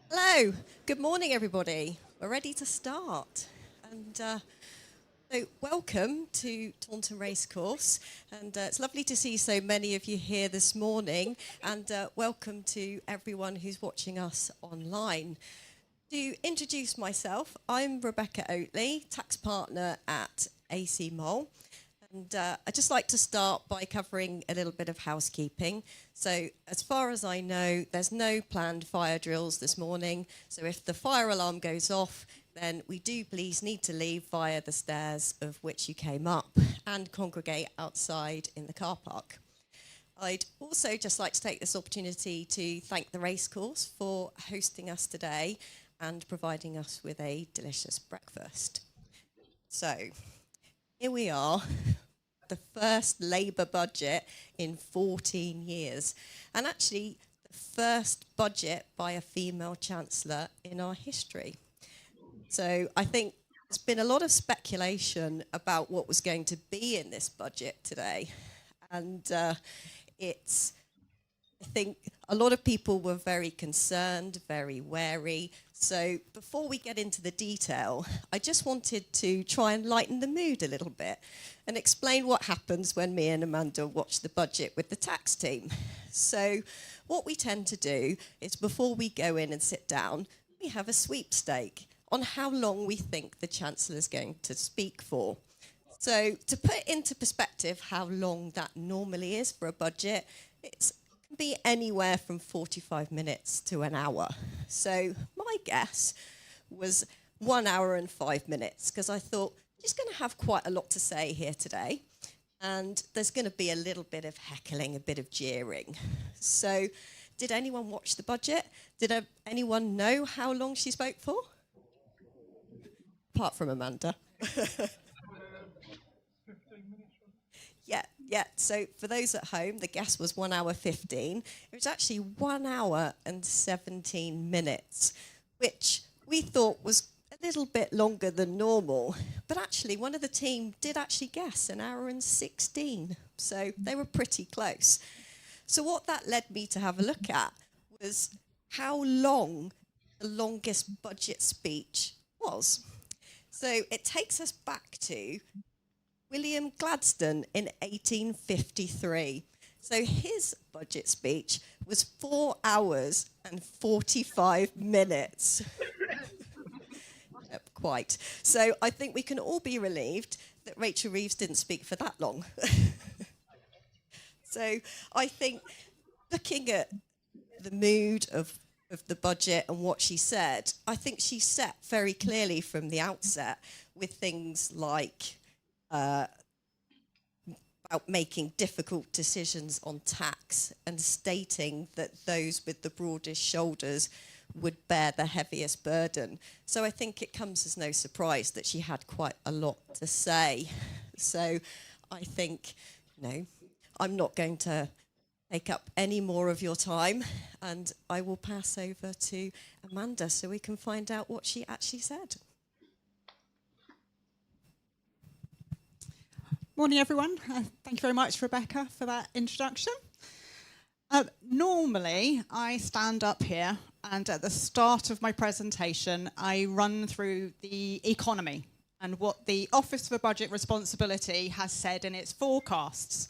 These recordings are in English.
Hello, good morning, everybody. We're ready to start. And so, welcome to Taunton Racecourse. And it's lovely to see so many of you here this morning. And welcome to everyone who's watching us online. To introduce myself, I'm Rebecca Oatley, tax partner at AC Mole. And I'd just like to start by covering a little bit of housekeeping. So as far as I know, there's no planned fire drills this morning. So if the fire alarm goes off, then we do please need to leave via the stairs of which you came up and congregate outside in the car park. I'd also just like to take this opportunity to thank the racecourse for hosting us today and providing us with a delicious breakfast. So here we are, the first Labour budget in 14 years, and actually the first budget by a female Chancellor in our history. So I think there's been a lot of speculation about what was going to be in this budget today, and I think a lot of people were very concerned, very wary. So before we get into the detail, I just wanted to try and lighten the mood a little bit and explain what happens when me and Amanda watch the budget with the tax team. So what we tend to do is before we go in and sit down, we have a sweepstake on how long we think the Chancellor is going to speak for. So to put into perspective how long that normally is for a budget, it can be anywhere from 45 minutes to an hour. So my guess was 1 hour and 5 minutes, because I thought, she's going to have quite a lot to say here today, and there's going to be a little bit of heckling, a bit of jeering. So did anyone watch the budget? Did anyone know how long she spoke for? Apart from Amanda. Yeah. So for those at home, the guess was 1 hour 15. It was actually 1 hour and 17 minutes, which we thought was a little bit longer than normal. But actually, one of the team did actually guess 1 hour and 16. So they were pretty close. So what that led me to have a look at was how long the longest budget speech was. So it takes us back to William Gladstone in 1853. So his budget speech was 4 hours and 45 minutes. Quite. So I think we can all be relieved that Rachel Reeves didn't speak for that long. So I think looking at the mood of the budget and what she said, I think she set very clearly from the outset with things like about making difficult decisions on tax and stating that those with the broadest shoulders would bear the heaviest burden. So I think it comes as no surprise that she had quite a lot to say. So I think, I'm not going to take up any more of your time, and I will pass over to Amanda so we can find out what she actually said. Morning, everyone. Thank you very much, Rebecca, for that introduction. Normally, I stand up here and at the start of my presentation, I run through the economy and what the Office for Budget Responsibility has said in its forecasts.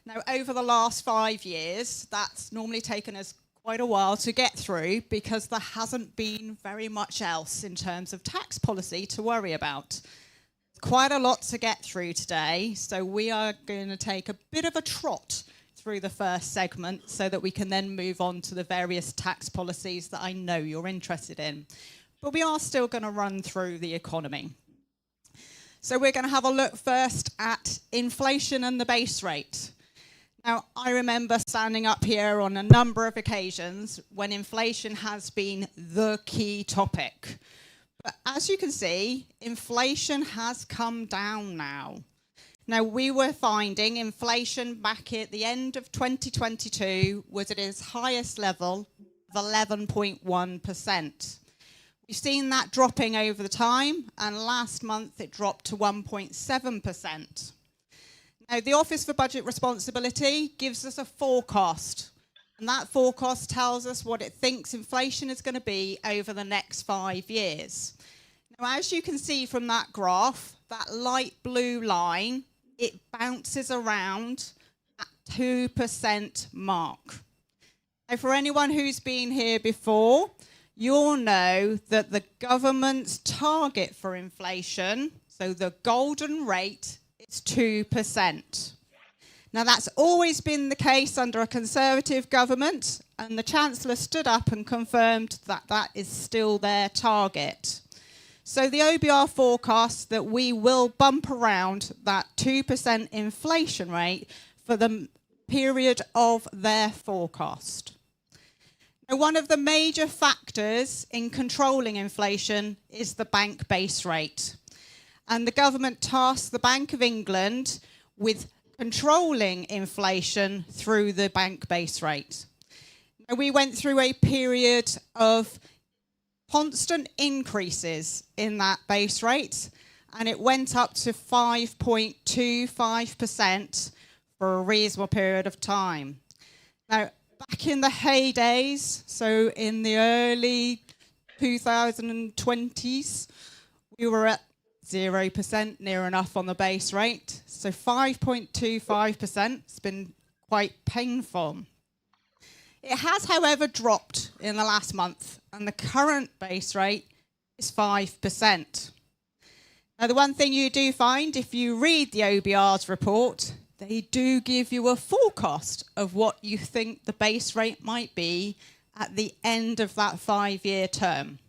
Now, over the last 5 years, that's normally taken us quite a while to get through because there hasn't been very much else in terms of tax policy to worry about. Quite a lot to get through today, so we are going to take a bit of a trot through the first segment so that we can then move on to the various tax policies that I know you're interested in. But we are still going to run through the economy. So we're going to have a look first at inflation and the base rate. Now, I remember standing up here on a number of occasions when inflation has been the key topic. But as you can see, inflation has come down now. Now, we were finding inflation back at the end of 2022 was at its highest level of 11.1%. You've seen that dropping over the time, and last month it dropped to 1.7%. Now, the Office for Budget Responsibility gives us a forecast, and that forecast tells us what it thinks inflation is going to be over the next 5 years. Now, as you can see from that graph, that light blue line, it bounces around at 2% mark. Now, for anyone who's been here before, you'll know that the government's target for inflation, so the golden rate, is 2%. Now, that's always been the case under a Conservative government, and the Chancellor stood up and confirmed that that is still their target. So the OBR forecasts that we will bump around that 2% inflation rate for the period of their forecast. Now, one of the major factors in controlling inflation is the bank base rate. And the government tasked the Bank of England with controlling inflation through the bank base rate. Now, we went through a period of constant increases in that base rate, and it went up to 5.25% for a reasonable period of time. Now, back in the heydays, so in the early 2020s, we were at 0%, near enough on the base rate. So 5.25% has been quite painful. It has, however, dropped in the last month, and the current base rate is 5%. Now, the one thing you do find, if you read the OBR's report, they do give you a forecast of what you think the base rate might be at the end of that 5-year term.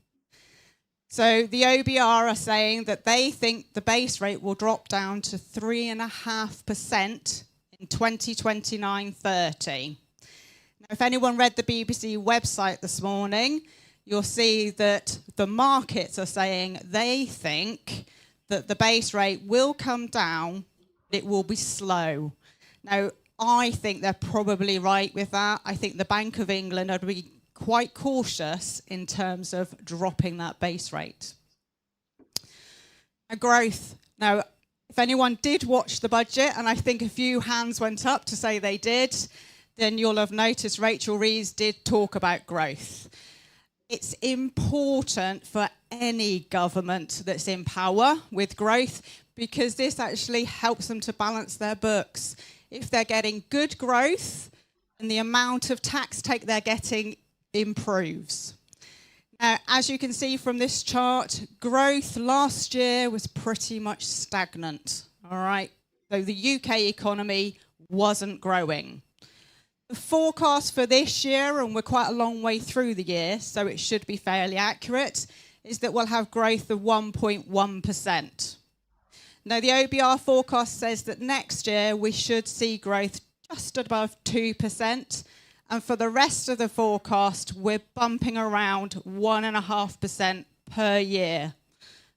So the OBR are saying that they think the base rate will drop down to 3.5% in 2029-30. Now, if anyone read the BBC website this morning, you'll see that the markets are saying they think that the base rate will come down. It will be slow. Now, I think they're probably right with that. I think the Bank of England are be quite cautious in terms of dropping that base rate. Now, growth. Now, if anyone did watch the budget, and I think a few hands went up to say they did, then you'll have noticed Rachel Reeves did talk about growth. It's important for any government that's in power with growth, because this actually helps them to balance their books. If they're getting good growth, and the amount of tax take they're getting improves. Now, as you can see from this chart, growth last year was pretty much stagnant. All right, so the UK economy wasn't growing. The forecast for this year, and we're quite a long way through the year, so it should be fairly accurate, is that we'll have growth of 1.1%. Now, the OBR forecast says that next year we should see growth just above 2%, and for the rest of the forecast, we're bumping around 1.5% per year.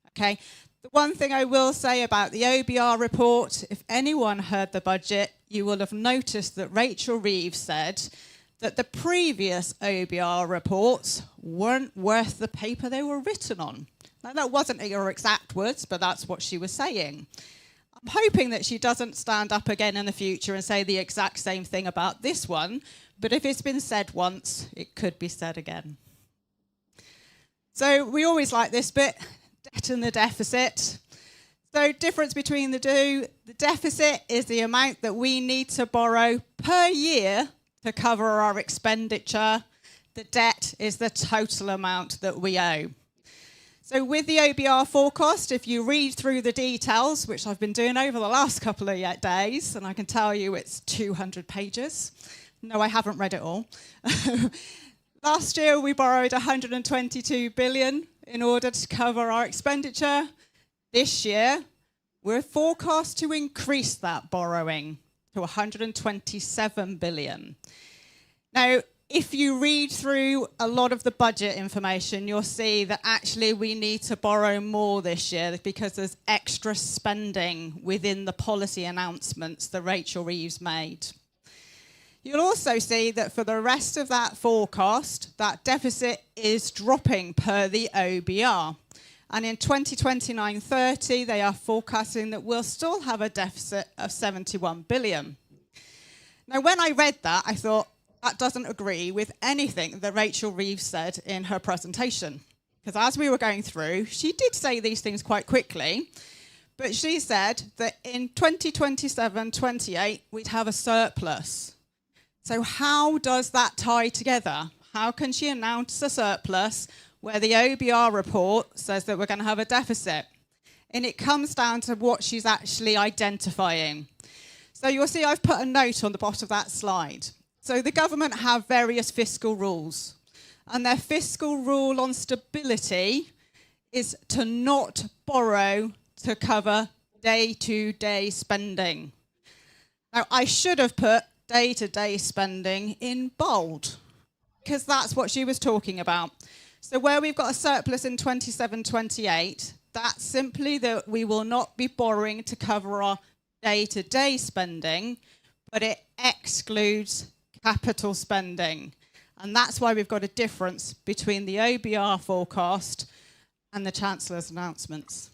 Okay. The one thing I will say about the OBR report, if anyone heard the budget, you will have noticed that Rachel Reeves said that the previous OBR reports weren't worth the paper they were written on. Now, that wasn't her exact words, but that's what she was saying. I'm hoping that she doesn't stand up again in the future and say the exact same thing about this one, but if it's been said once, it could be said again. So we always like this bit, debt and the deficit. So difference between the two, the deficit is the amount that we need to borrow per year to cover our expenditure. The debt is the total amount that we owe. So with the OBR forecast, if you read through the details, which I've been doing over the last couple of days, and I can tell you it's 200 pages. No, I haven't read it all. Last year, we borrowed 122 billion in order to cover our expenditure. This year, we're forecast to increase that borrowing to 127 billion. Now, if you read through a lot of the budget information, you'll see that actually we need to borrow more this year because there's extra spending within the policy announcements that Rachel Reeves made. You'll also see that for the rest of that forecast, that deficit is dropping per the OBR. And in 2029-30, they are forecasting that we'll still have a deficit of 71 billion. Now, when I read that, I thought, that doesn't agree with anything that Rachel Reeves said in her presentation. Because as we were going through, she did say these things quite quickly, but she said that in 2027-28, we'd have a surplus. So how does that tie together? How can she announce a surplus where the OBR report says that we're going to have a deficit? And it comes down to what she's actually identifying. So you'll see I've put a note on the bottom of that slide. So the government have various fiscal rules. And their fiscal rule on stability is to not borrow to cover day-to-day spending. Now, I should have put day-to-day spending in bold, because that's what she was talking about. So where we've got a surplus in 27-28, that's simply that we will not be borrowing to cover our day-to-day spending, but it excludes capital spending. And that's why we've got a difference between the OBR forecast and the Chancellor's announcements.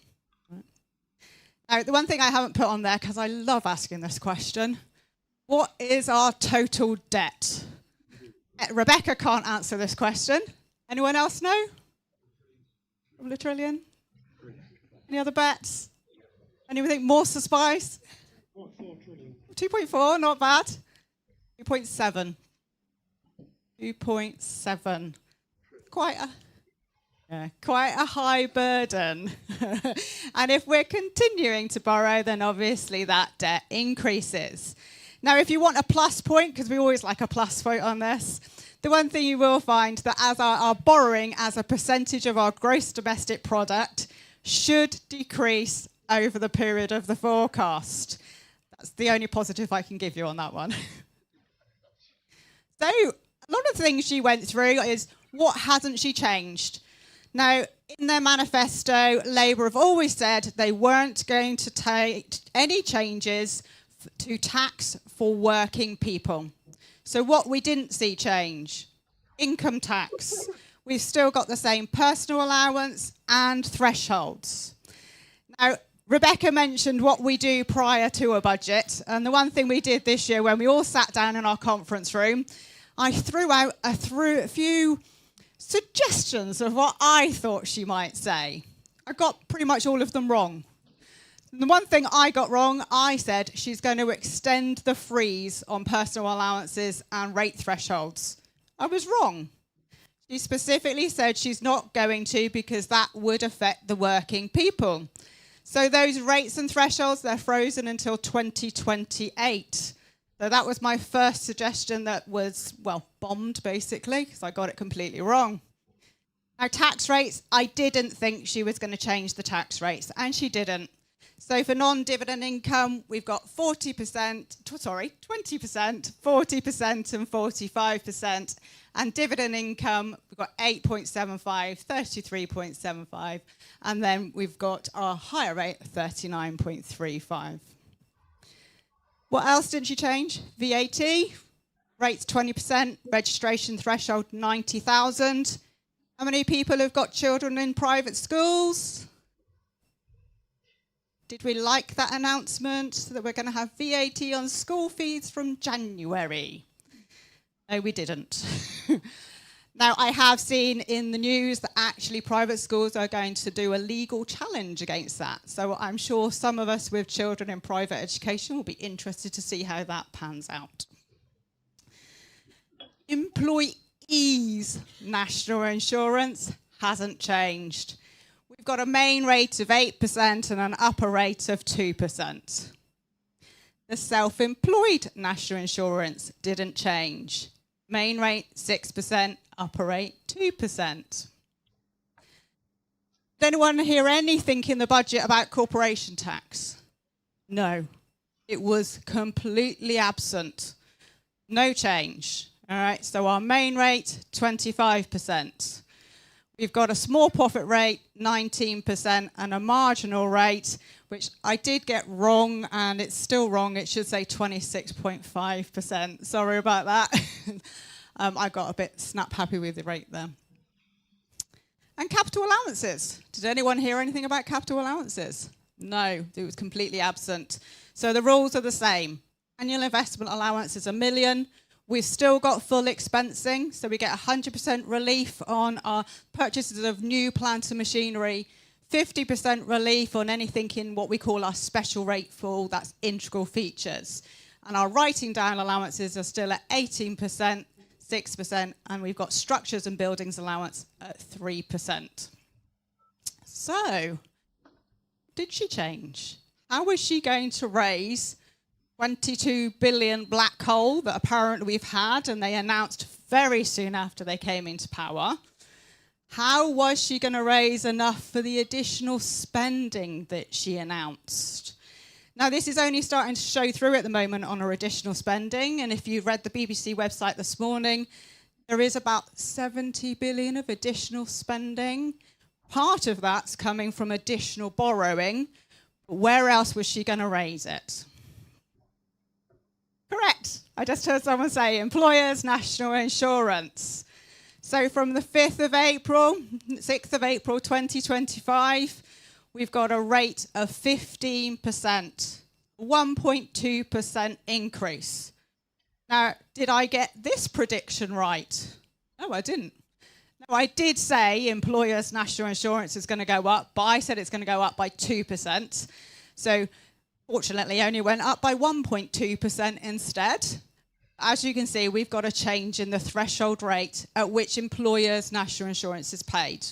Now, the one thing I haven't put on there, because I love asking this question, what is our total debt? Rebecca can't answer this question. Anyone else know? A trillion? Any other bets? Anything more to spice? 2.4, not bad. 2.7. 2.7. Quite a high burden. And if we're continuing to borrow, then obviously that debt increases. Now, if you want a plus point, because we always like a plus point on this, the one thing you will find that as our borrowing as a percentage of our gross domestic product should decrease over the period of the forecast. That's the only positive I can give you on that one. So, a lot of things she went through is what hasn't she changed? Now, in their manifesto, Labour have always said they weren't going to take any changes to tax for working people. So what we didn't see change, income tax. We've still got the same personal allowance and thresholds. Now, Rebecca mentioned what we do prior to a budget. And the one thing we did this year when we all sat down in our conference room, I threw out a few suggestions of what I thought she might say. I got pretty much all of them wrong. The one thing I got wrong, I said she's going to extend the freeze on personal allowances and rate thresholds. I was wrong. She specifically said she's not going to because that would affect the working people. So those rates and thresholds, they're frozen until 2028. So that was my first suggestion that was, well, bombed basically, because I got it completely wrong. Now, tax rates, I didn't think she was going to change the tax rates, and she didn't. So for non-dividend income, we've got 20%, 40%, and 45%. And dividend income, we've got 8.75, 33.75, and then we've got our higher rate, 39.35. What else did she change? VAT, rates 20%, registration threshold 90,000. How many people have got children in private schools? Did we like that announcement that we're going to have VAT on school fees from January? No, we didn't. Now, I have seen in the news that actually private schools are going to do a legal challenge against that. So I'm sure some of us with children in private education will be interested to see how that pans out. Employees' national insurance hasn't changed. We've got a main rate of 8% and an upper rate of 2%. The self-employed national insurance didn't change. Main rate 6%, upper rate 2%. Did anyone hear anything in the budget about corporation tax? No. It was completely absent. No change. All right, so our main rate, 25%. We've got a small profit rate, 19%, and a marginal rate, which I did get wrong, and it's still wrong. It should say 26.5%. Sorry about that. I got a bit snap happy with the rate there. And capital allowances. Did anyone hear anything about capital allowances? No, it was completely absent. So the rules are the same. Annual investment allowance is $1 million. We've still got full expensing, so we get 100% relief on our purchases of new plant and machinery, 50% relief on anything in what we call our special rate full, that's integral features. And our writing down allowances are still at 18%, 6%, and we've got structures and buildings allowance at 3%. So, did she change? How is she going to raise 22 billion black hole that apparently we've had, and they announced very soon after they came into power? How was she going to raise enough for the additional spending that she announced? Now, this is only starting to show through at the moment on her additional spending, and if you read the BBC website this morning, there is about 70 billion of additional spending. Part of that's coming from additional borrowing, but where else was she going to raise it? Correct. I just heard someone say employers' national insurance. So from the 6th of April 2025, we've got a rate of 15%, 1.2% increase. Now, did I get this prediction right? No, I didn't. No, I did say employers' national insurance is going to go up, but I said it's going to go up by 2%. So fortunately, only went up by 1.2% instead. As you can see, we've got a change in the threshold rate at which employers' national insurance is paid.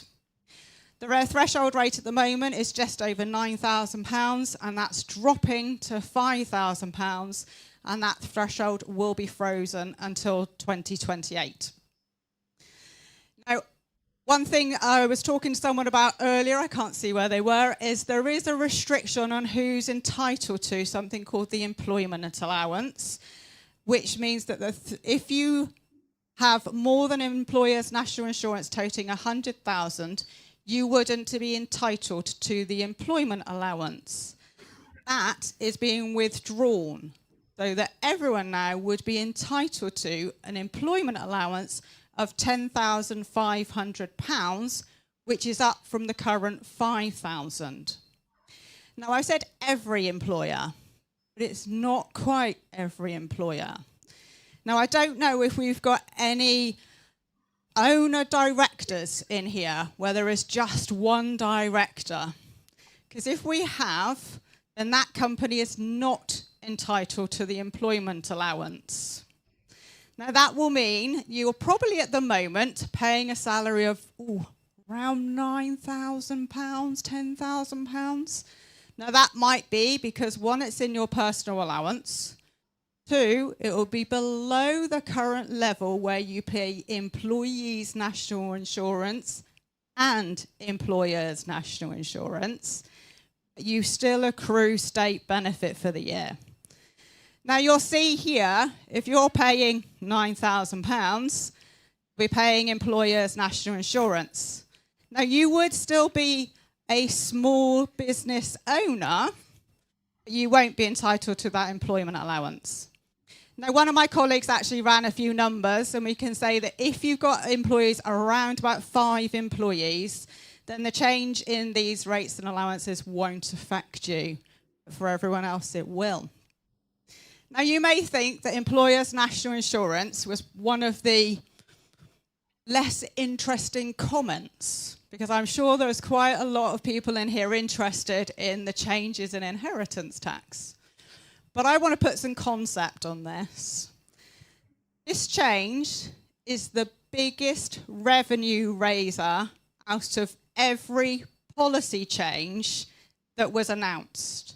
The threshold rate at the moment is just over £9,000, and that's dropping to £5,000, and that threshold will be frozen until 2028. Now, one thing I was talking to someone about earlier, I can't see where they were, is there is a restriction on who's entitled to something called the employment allowance, which means that if you have more than an employer's national insurance totaling 100,000, you wouldn't be entitled to the employment allowance. That is being withdrawn, so that everyone now would be entitled to an employment allowance of £10,500, which is up from the current £5,000. Now, I said every employer, but it's not quite every employer. Now, I don't know if we've got any owner directors in here, where there is just one director. Because if we have, then that company is not entitled to the employment allowance. Now, that will mean you're probably at the moment paying a salary of around £9,000, £10,000. Now, that might be because, one, it's in your personal allowance. Two, it will be below the current level where you pay employees' national insurance and employers' national insurance. You still accrue state benefit for the year. Now, you'll see here, if you're paying £9,000, we're paying employers' national insurance. Now, you would still be a small business owner, but you won't be entitled to that employment allowance. Now, one of my colleagues actually ran a few numbers, and we can say that if you've got employees around about 5 employees, then the change in these rates and allowances won't affect you. But for everyone else, it will. Now, you may think that employers' national insurance was one of the less interesting comments, because I'm sure there's quite a lot of people in here interested in the changes in inheritance tax. But I want to put some concept on this. This change is the biggest revenue raiser out of every policy change that was announced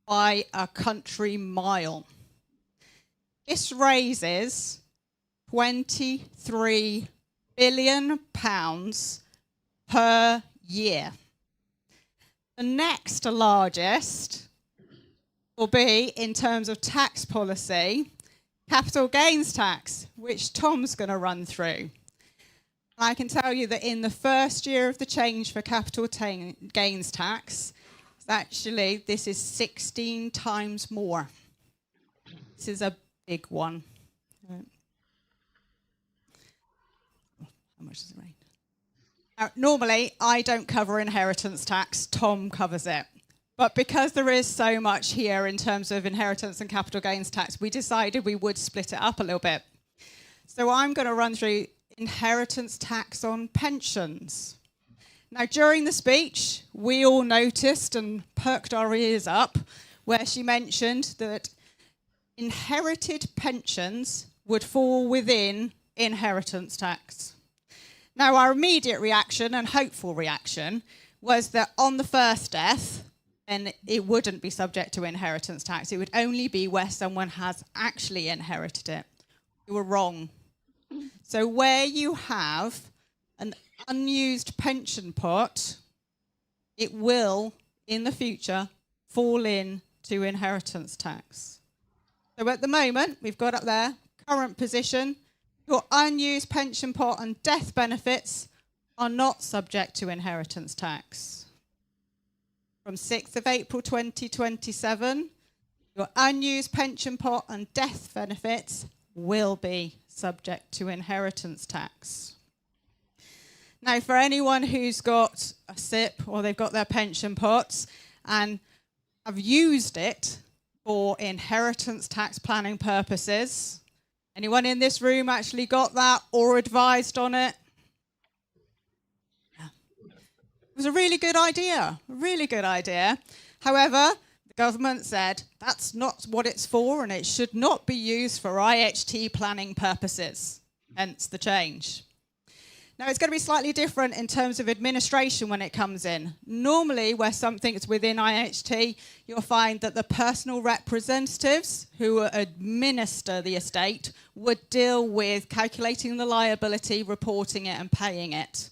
by a country mile. This raises £23 billion per year. The next largest will be, in terms of tax policy, capital gains tax, which Tom's going to run through. I can tell you that in the first year of the change for capital gains tax, actually this is 16 times more. This is a big one. How much does it rain? Now, normally, I don't cover inheritance tax. Tom covers it. But because there is so much here in terms of inheritance and capital gains tax, we decided we would split it up a little bit. So I'm going to run through inheritance tax on pensions. Now, during the speech, we all noticed and perked our ears up where she mentioned that inherited pensions would fall within inheritance tax. Now, our immediate reaction and hopeful reaction was that on the first death, and it wouldn't be subject to inheritance tax. It would only be where someone has actually inherited it. You were wrong. So where you have an unused pension pot, it will, in the future, fall into inheritance tax. So at the moment, we've got up there, current position, your unused pension pot and death benefits are not subject to inheritance tax. From 6th of April 2027, your unused pension pot and death benefits will be subject to inheritance tax. Now, for anyone who's got a SIP or they've got their pension pots and have used it for inheritance tax planning purposes, anyone in this room actually got that or advised on it? It was a really good idea, However, the government said that's not what it's for and it should not be used for IHT planning purposes, hence the change. Now, it's going to be slightly different in terms of administration when it comes in. Normally, where something is within IHT, you'll find that the personal representatives who administer the estate would deal with calculating the liability, reporting it and paying it.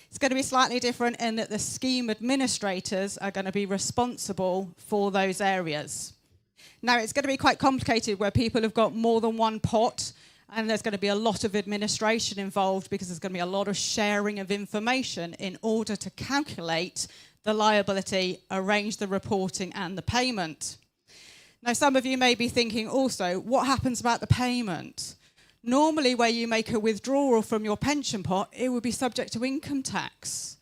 It's going to be slightly different in that the scheme administrators are going to be responsible for those areas. Now, it's going to be quite complicated where people have got more than one pot and there's going to be a lot of administration involved because there's going to be a lot of sharing of information in order to calculate the liability, arrange the reporting and the payment. Now, some of you may be thinking also, what happens about the payment? Normally, where you make a withdrawal from your pension pot, it would be subject to income tax.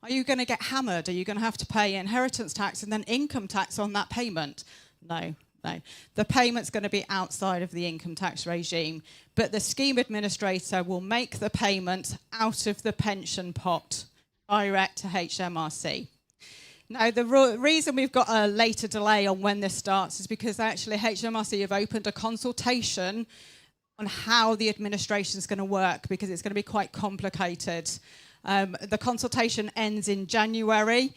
Are you going to get hammered? Are you going to have to pay inheritance tax and then income tax on that payment? No. The payment's going to be outside of the income tax regime, but the scheme administrator will make the payment out of the pension pot direct to HMRC. Now, the reason we've got a later delay on when this starts is because actually HMRC have opened a consultation on how the administration is going to work because it's going to be quite complicated. The consultation ends in January.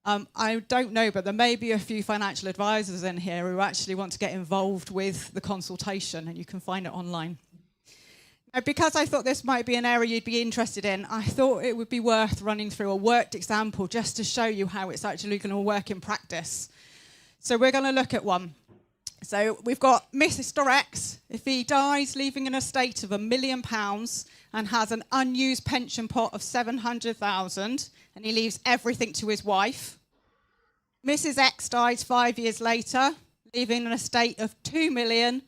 I don't know, but there may be a few financial advisors in here who actually want to get involved with the consultation, and you can find it online. Now, because I thought this might be an area you'd be interested in, I thought it would be worth running through a worked example just to show you how it's actually going to work in practice. So we're going to look at one. So we've got Mr. X. If he dies leaving an estate of £1 million and has an unused pension pot of 700,000 and he leaves everything to his wife. Mrs. X dies 5 years later, leaving an estate of 2 million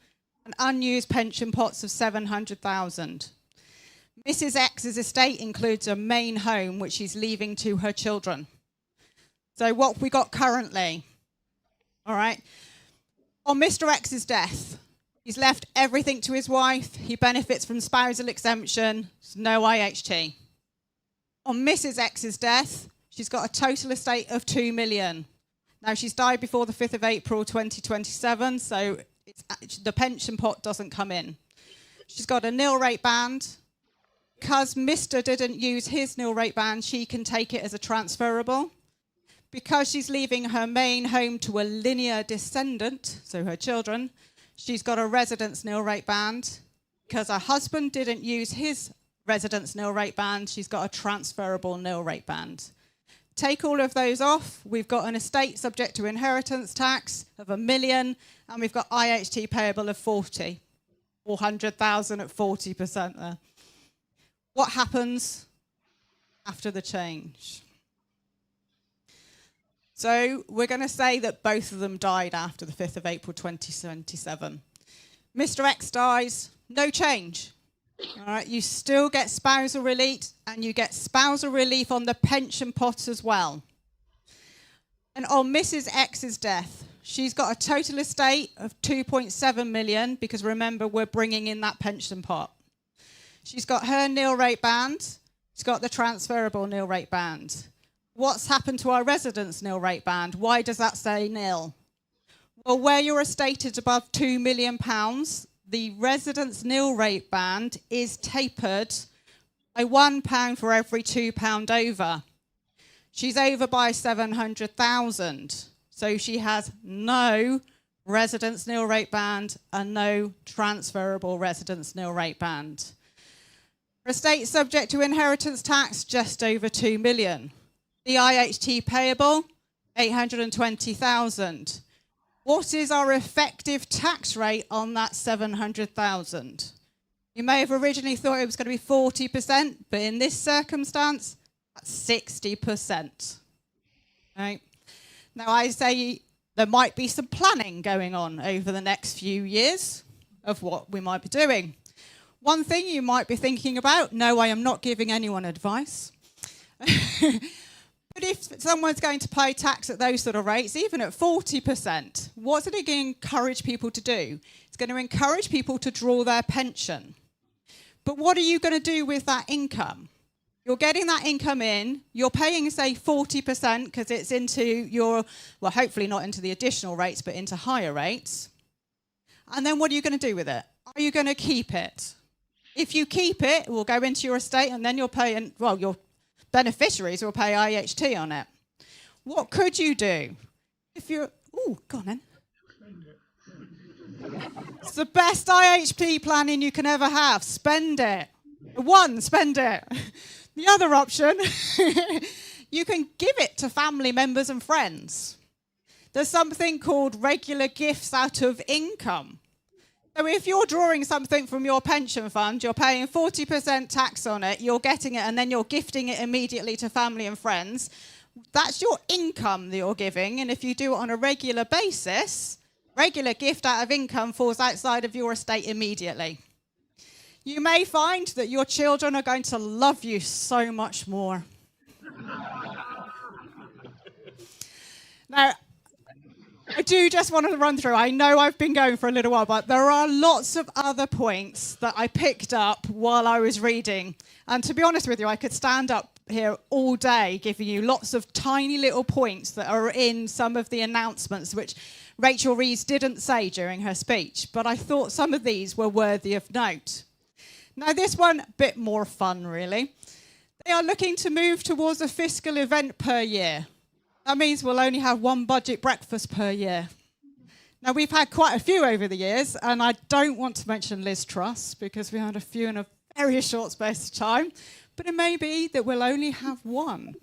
and unused pension pots of 700,000. Mrs. X's estate includes a main home which she's leaving to her children. So what have we got currently? All right. On Mr. X's death, he's left everything to his wife. He benefits from spousal exemption. There's no IHT. On Mrs. X's death, she's got a total estate of 2 million. Now, she's died before the 5th of April 2027, so the pension pot doesn't come in. She's got a nil rate band. Because Mr. didn't use his nil rate band, she can take it as a transferable. Because she's leaving her main home to a linear descendant, so her children, she's got a residence nil rate band. Because her husband didn't use his residence nil rate band, she's got a transferable nil rate band. Take all of those off, we've got an estate subject to inheritance tax of 1 million, and we've got IHT payable of 400,000 at 40% there. What happens after the change? So we're going to say that both of them died after the 5th of April 2027. Mr. X dies, no change. All right, you still get spousal relief, and you get spousal relief on the pension pot as well. And on Mrs. X's death, she's got a total estate of 2.7 million, because remember, we're bringing in that pension pot. She's got her nil rate band. She's got the transferable nil rate band. What's happened to our residence nil rate band? Why does that say nil? Well, where your estate is above £2 million, the residence nil rate band is tapered by £1 for every £2 over. She's over by 700,000. So she has no residence nil rate band and no transferable residence nil rate band. Her estate subject to inheritance tax, just over 2 million. The IHT payable, 820,000. What is our effective tax rate on that 700,000? You may have originally thought it was going to be 40%, but in this circumstance, that's 60%. Right? Now, I say there might be some planning going on over the next few years of what we might be doing. One thing you might be thinking about, no, I am not giving anyone advice. But if someone's going to pay tax at those sort of rates, even at 40%, what's it going to encourage people to do? It's going to encourage people to draw their pension. But what are you going to do with that income? You're getting that income in, you're paying, say, 40% because it's into your, well, hopefully not into the additional rates, but into higher rates. And then what are you going to do with it? Are you going to keep it? If you keep it, it will go into your estate, and then you'll pay, well, your beneficiaries will pay IHT on it. What could you do? If you're, oh, go on then. It's the best IHT planning you can ever have. Spend it. One, spend it. The other option, you can give it to family members and friends. There's something called regular gifts out of income. So if you're drawing something from your pension fund, you're paying 40% tax on it, you're getting it, and then you're gifting it immediately to family and friends. That's your income that you're giving, and if you do it on a regular basis, regular gift out of income falls outside of your estate immediately. You may find that your children are going to love you so much more. Now, I do just want to run through. I know I've been going for a little while, but there are lots of other points that I picked up while I was reading. And to be honest with you, I could stand up here all day giving you lots of tiny little points that are in some of the announcements, which Rachel Reeves didn't say during her speech. But I thought some of these were worthy of note. Now, this one, a bit more fun, really. They are looking to move towards a fiscal event per year. That means we'll only have one budget breakfast per year. Now, we've had quite a few over the years, and I don't want to mention Liz Truss, because we had a few in a very short space of time, but it may be that we'll only have one.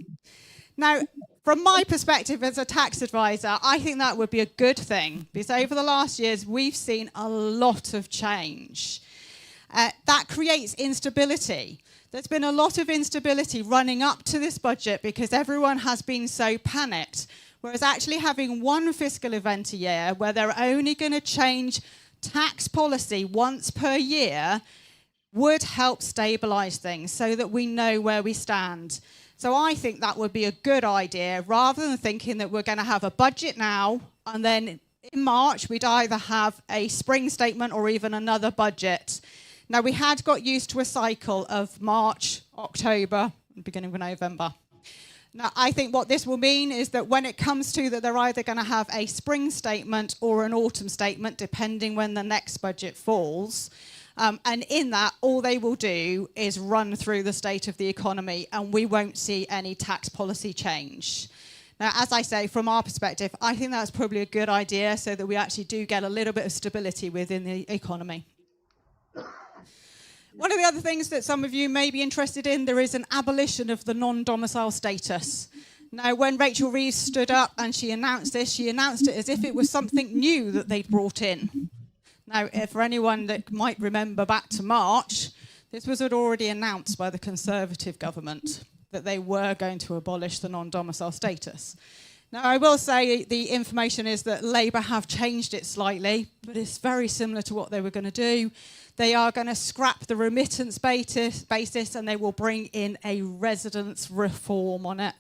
Now, from my perspective as a tax advisor, I think that would be a good thing, because over the last years, we've seen a lot of change. That creates instability. There's been a lot of instability running up to this budget because everyone has been so panicked, whereas actually having one fiscal event a year where they're only going to change tax policy once per year would help stabilise things so that we know where we stand. So I think that would be a good idea, rather than thinking that we're going to have a budget now and then in March we'd either have a spring statement or even another budget. Now, we had got used to a cycle of March, October, beginning of November. Now, I think what this will mean is that when it comes to that, they're either going to have a spring statement or an autumn statement, depending when the next budget falls. And in that, all they will do is run through the state of the economy, and we won't see any tax policy change. Now, as I say, from our perspective, I think that's probably a good idea so that we actually do get a little bit of stability within the economy. One of the other things that some of you may be interested in, there is an abolition of the non-domicile status. Now, when Rachel Reeves stood up and she announced this, she announced it as if it was something new that they'd brought in. Now, for anyone that might remember back to March, this was already announced by the Conservative government that they were going to abolish the non-domicile status. Now, I will say the information is that Labour have changed it slightly, but it's very similar to what they were going to do. They are going to scrap the remittance basis and they will bring in a residence reform on it.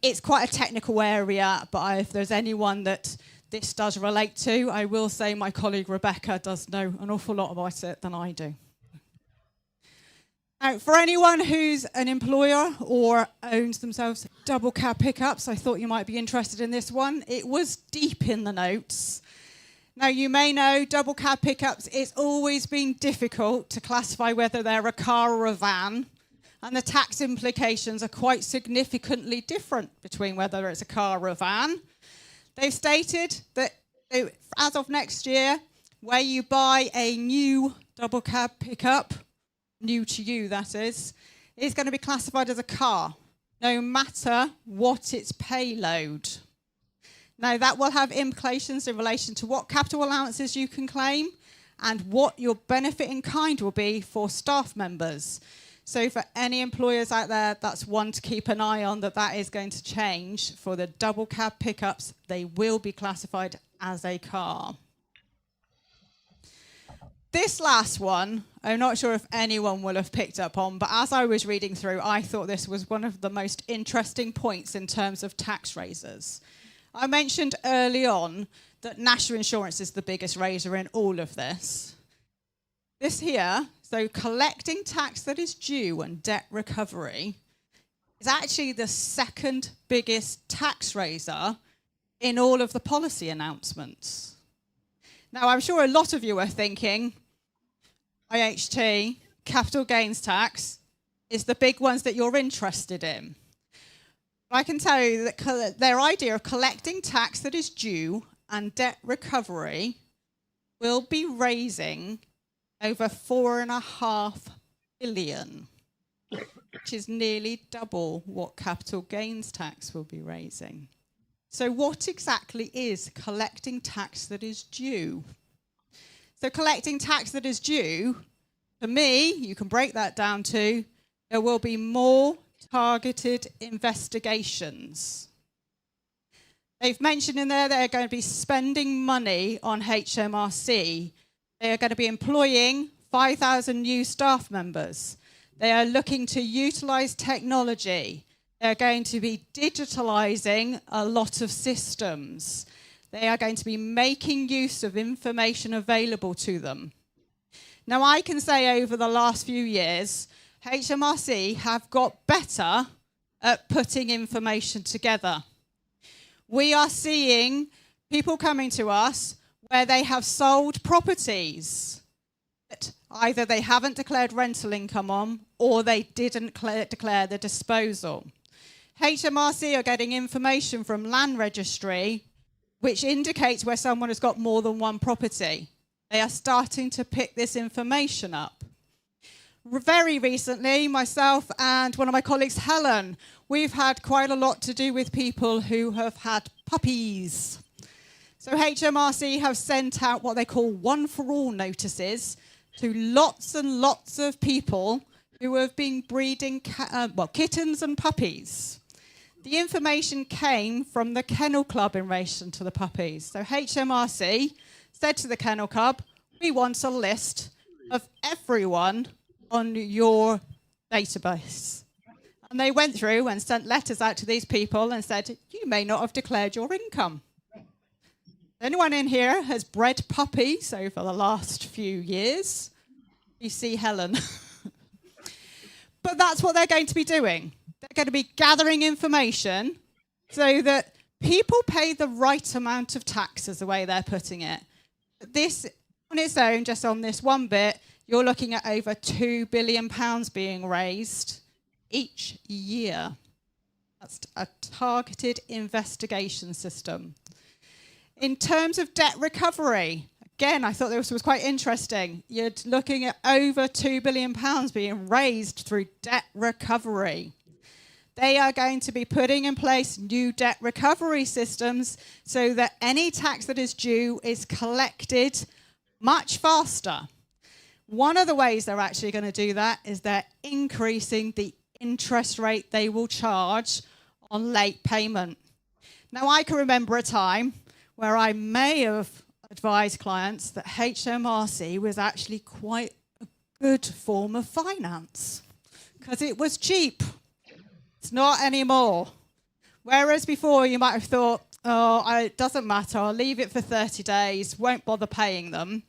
It's quite a technical area, but if there's anyone that this does relate to, I will say my colleague Rebecca does know an awful lot about it than I do. Now, for anyone who's an employer or owns themselves double cab pickups, I thought you might be interested in this one. It was deep in the notes. Now, you may know double cab pickups, it's always been difficult to classify whether they're a car or a van, and the tax implications are quite significantly different between whether it's a car or a van. They've stated that as of next year, where you buy a new double cab pickup, new to you that is going to be classified as a car, no matter what its payload. Now, that will have implications in relation to what capital allowances you can claim and what your benefit in kind will be for staff members. So for any employers out there, that's one to keep an eye on, that is going to change. For the double cab pickups, they will be classified as a car. This last one, I'm not sure if anyone will have picked up on, but as I was reading through, I thought this was one of the most interesting points in terms of tax raisers. I mentioned early on that national insurance is the biggest raiser in all of this. This here, so collecting tax that is due and debt recovery, is actually the second biggest tax raiser in all of the policy announcements. Now, I'm sure a lot of you are thinking, IHT, capital gains tax, is the big ones that you're interested in. I can tell you that their idea of collecting tax that is due and debt recovery will be raising over £4.5 billion, which is nearly double what capital gains tax will be raising. So what exactly is collecting tax that is due? So collecting tax that is due, for me, you can break that down to, there will be more targeted investigations. They've mentioned in there they're going to be spending money on HMRC. They are going to be employing 5,000 new staff members. They are looking to utilise technology. They're going to be digitalising a lot of systems. They are going to be making use of information available to them. Now, I can say over the last few years, HMRC have got better at putting information together. We are seeing people coming to us where they have sold properties that either they haven't declared rental income on or they didn't declare the disposal. HMRC are getting information from Land Registry which indicates where someone has got more than one property. They are starting to pick this information up. Very recently, myself and one of my colleagues, Helen, we've had quite a lot to do with people who have had puppies. So HMRC have sent out what they call one-for-all notices to lots and lots of people who have been breeding kittens and puppies. The information came from the Kennel Club in relation to the puppies. So HMRC said to the Kennel Club, we want a list of everyone on your database. And they went through and sent letters out to these people and said, you may not have declared your income. Anyone in here has bred puppies over the last few years? You see Helen. But that's what they're going to be doing. They're going to be gathering information so that people pay the right amount of tax, is the way they're putting it. This, on its own, just on this one bit, you're looking at over £2 billion being raised each year. That's a targeted investigation system. In terms of debt recovery, again, I thought this was quite interesting. You're looking at over £2 billion being raised through debt recovery. They are going to be putting in place new debt recovery systems so that any tax that is due is collected much faster. One of the ways they're actually going to do that is they're increasing the interest rate they will charge on late payment. Now, I can remember a time where I may have advised clients that HMRC was actually quite a good form of finance because it was cheap. It's not anymore. Whereas before you might have thought, it doesn't matter, I'll leave it for 30 days, won't bother paying them.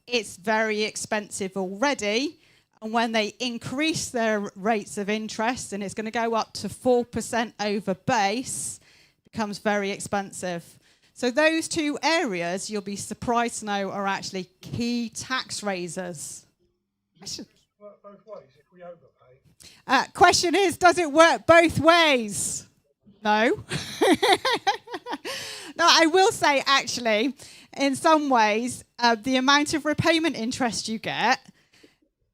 It's very expensive already. And when they increase their rates of interest, and it's going to go up to 4% over base, it becomes very expensive. So those two areas, you'll be surprised to know, are actually key tax raisers. Work both ways if we overpay. Question is, does it work both ways? No. No, I will say, actually, in some ways, the amount of repayment interest you get,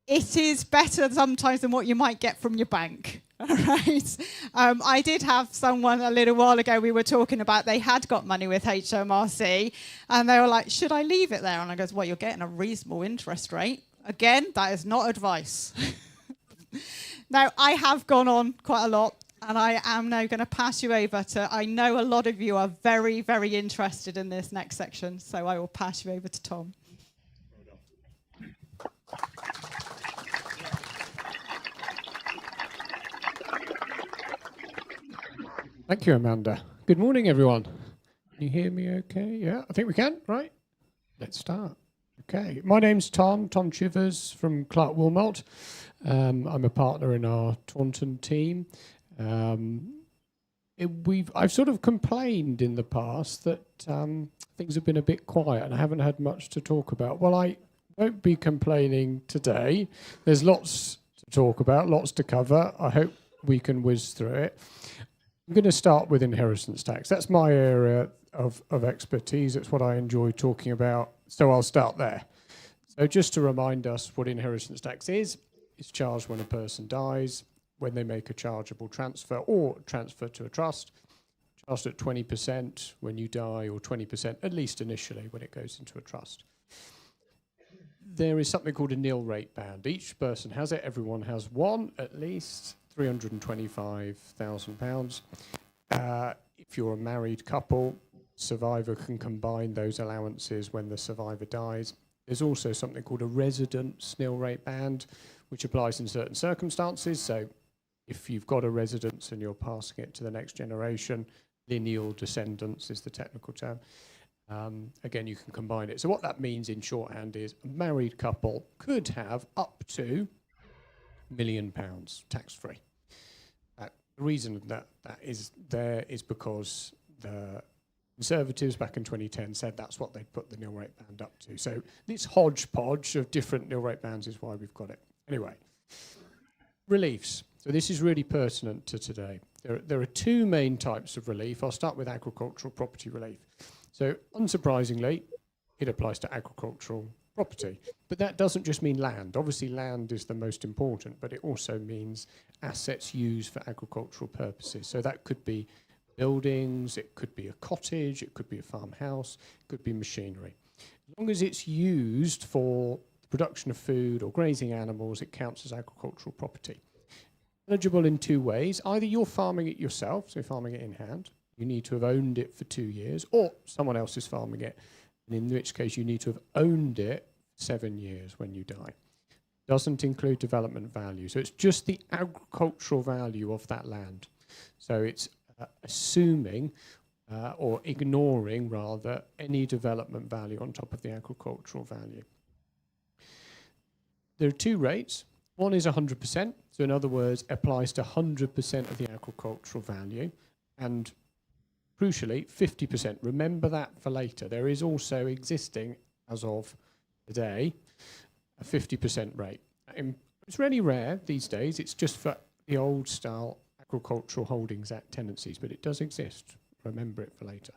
it is better sometimes than what you might get from your bank. All right. I did have someone a little while ago, we were talking about, they had got money with HMRC, and they were like, should I leave it there? And I goes, well, you're getting a reasonable interest rate. Again, that is not advice. Now, I have gone on quite a lot, and I am now going to pass you over to, I know a lot of you are very, very interested in this next section, so I will pass you over to Tom. Thank you, Amanda. Good morning, everyone. Can you hear me okay? Yeah, I think we can, right? Let's start. Okay, my name's Tom Chiffers from Clarke Willmott. I'm a partner in our Taunton team. I've sort of complained in the past that things have been a bit quiet and I haven't had much to talk about. Well, I won't be complaining today. There's lots to talk about, lots to cover. I hope we can whiz through it. I'm going to start with inheritance tax. That's my area of expertise. It's what I enjoy talking about. So I'll start there. So just to remind us what inheritance tax is, it's charged when a person dies, when they make a chargeable transfer or transfer to a trust, charged at 20% when you die or 20% at least initially when it goes into a trust. There is something called a nil rate band. Each person has it. Everyone has one, at least £325,000. If you're a married couple, survivor can combine those allowances when the survivor dies. There's also something called a residence nil rate band, which applies in certain circumstances. So if you've got a residence and you're passing it to the next generation, lineal descendants is the technical term. Again, you can combine it. So what that means in shorthand is a married couple could have up to £1 million tax-free. The reason that is there is because the Conservatives back in 2010 said that's what they'd put the nil rate band up to. So this hodgepodge of different nil rate bands is why we've got it. Anyway, reliefs. So this is really pertinent to today. There are two main types of relief. I'll start with agricultural property relief. So unsurprisingly, it applies to agricultural property. But that doesn't just mean land. Obviously, land is the most important, but it also means assets used for agricultural purposes. So that could be buildings, it could be a cottage, it could be a farmhouse, it could be machinery. As long as it's used for the production of food or grazing animals, it counts as agricultural property. Eligible in two ways. Either you're farming it yourself, so farming it in hand, you need to have owned it for 2 years, or someone else is farming it, and in which case you need to have owned it 7 years when you die. Doesn't include development value, so it's just the agricultural value of that land. So it's assuming or ignoring rather any development value on top of the agricultural value. There are two rates. One is 100%, so in other words, applies to 100% of the agricultural value, and crucially, 50%. Remember that for later. There is also existing, as of today, a 50% rate. It's really rare these days. It's just for the old style Agricultural Holdings Act tenancies, but it does exist. Remember it for later.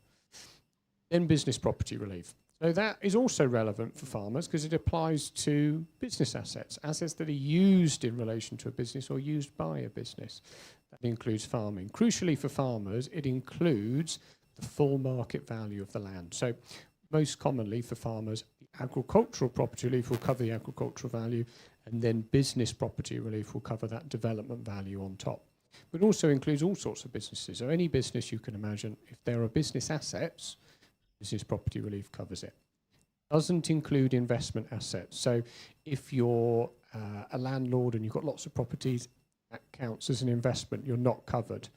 Then business property relief. So that is also relevant for farmers because it applies to business assets that are used in relation to a business or used by a business. That includes farming. Crucially for farmers, it includes the full market value of the land. So most commonly for farmers, the agricultural property relief will cover the agricultural value, and then business property relief will cover that development value on top. But it also includes all sorts of businesses. So any business you can imagine, if there are business assets, business property relief covers it. Doesn't include investment assets. So if you're a landlord and you've got lots of properties, that counts as an investment. You're not covered.